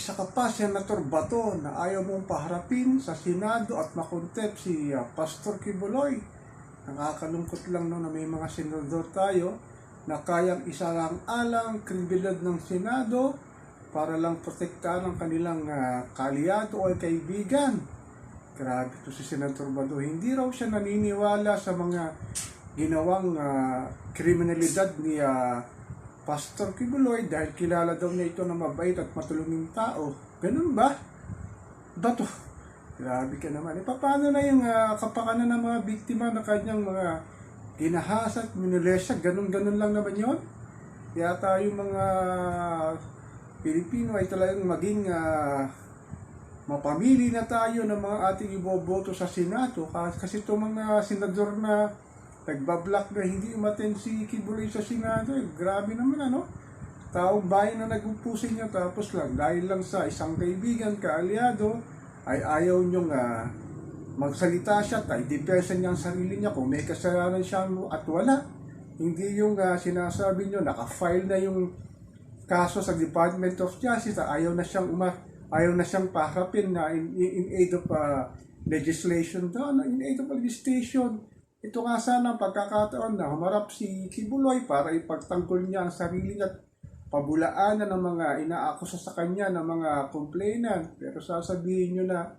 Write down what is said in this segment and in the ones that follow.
Isa ka pa, Senator Bato, na ayaw mong paharapin sa Senado at makontep si Pastor Kibuloy. Nakakalungkot lang no, na may mga senador tayo na kayang isalang-alang kredibilidad ng Senado para lang protektahan ang kanilang kaalyado o kaibigan. Grabe to si Senator Bato. Hindi raw siya naniniwala sa mga ginawang kriminalidad ni Pastor Kibuloy dahil kilala daw niya ito na mabait at matulunging tao. Ganun ba? Bato, grabe ka naman. Paano na yung kapakanan ng mga biktima na kanyang mga ginahasa at minulesya? Ganun-ganun lang naman yun. Kaya tayong mga Pilipino ay talagang maging mapamili na tayo ng mga ating iboboto sa Senado. Kasi itong mga senador na nagbablock na hindi umaten si Kibuloy sa Senado, grabe naman ano. Taong bayan na nagpupusin niya tapos lang dahil lang sa isang kaibigan, kaalyado, ay ayaw niyong magsalita siya at i-depensa niya ang sarili niya kung may kasalanan siya at wala. Hindi yung sinasabi niyo, naka-file na yung kaso sa Department of Justice, ayaw na siyang paharapin na in aid of legislation doon, in aid of legislation. Ito nga sana ang pagkakataon na humarap si Kibuloy para ipagtanggol niya ang sarili niya at pabulaanan ng mga inaakusa sa kanya ng mga complainant. Pero sasabihin nyo na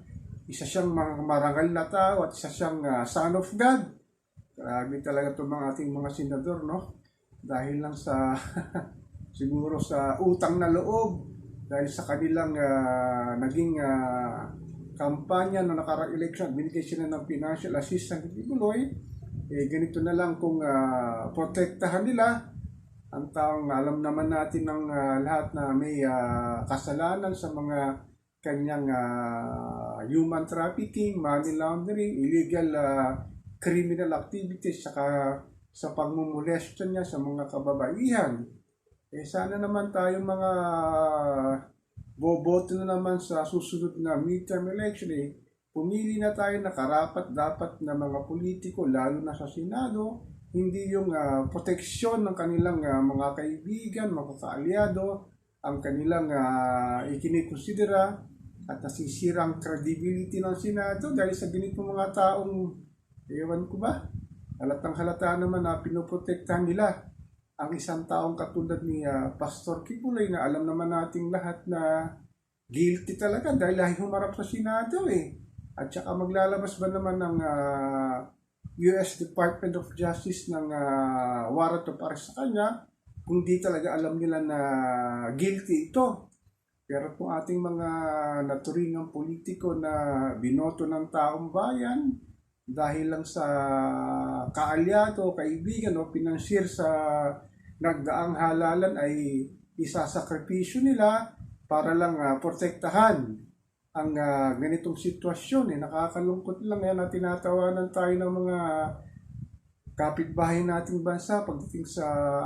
isa siyang marangal na tao at isa siyang son of God. Grabe talaga itong mga ating mga senador, no? Dahil lang sa, siguro sa utang na loob, dahil sa kanilang naging kampanya na nakaraang election, binigay sila ng financial assistance kay Kibuloy. Ganito na lang kung protektahan nila ang taong alam naman natin ng lahat na may kasalanan sa mga kanyang human trafficking, money laundering, illegal criminal activities, saka sa pagmumolestion niya sa mga kababaihan. Sana naman tayong mga boboto na naman sa susunod na midterm election, pumili na tayo na karapat-dapat na mga politiko, lalo na sa Senado, hindi yung proteksyon ng kanilang mga kaibigan, mga kaalyado, ang kanilang ikinikonsidera at nasisirang credibility ng Senado dahil sa ganitong mga taong, ewan ko ba, halatang halata naman na pinoprotektahan nila ang isang taong katulad ni Pastor Kibuloy na alam naman nating lahat na guilty talaga dahil humarap sa Senado At saka maglalabas ba naman ng US Department of Justice ng warrant of arrest sa kanya kung di talaga alam nila na guilty ito. Pero kung ating mga naturingang politiko na binoto ng taong bayan dahil lang sa kaalyado, kaibigan o pinansyir sa nagdaang halalan ay isasakripisyo nila para lang protektahan ang ganitong sitwasyon. Nakakalungkot lang yan na tinatawanan tayo ng mga kapitbahay nating bansa pagdating sa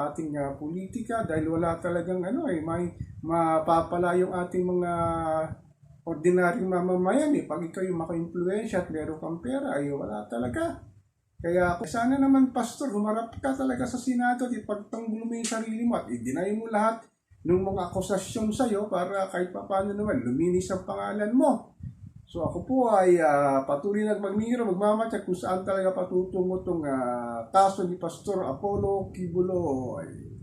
ating politika dahil wala talagang may mapapala yung ating mga ordinaryong mamamayan. Pag ikaw yung maka-influensya at meron kang pera, ay wala talaga. Kaya sana naman, Pastor, humarap ka talaga sa Senado at ipagtanggol mo yung sarili mo at i-deny mo lahat ng mga akusasyon sa'yo para kahit paano naman luminis ang pangalan mo. So ako po ay patuloy na magmamatyak kung saan talaga patutungo itong kaso ni Pastor Apollo Kibuloy.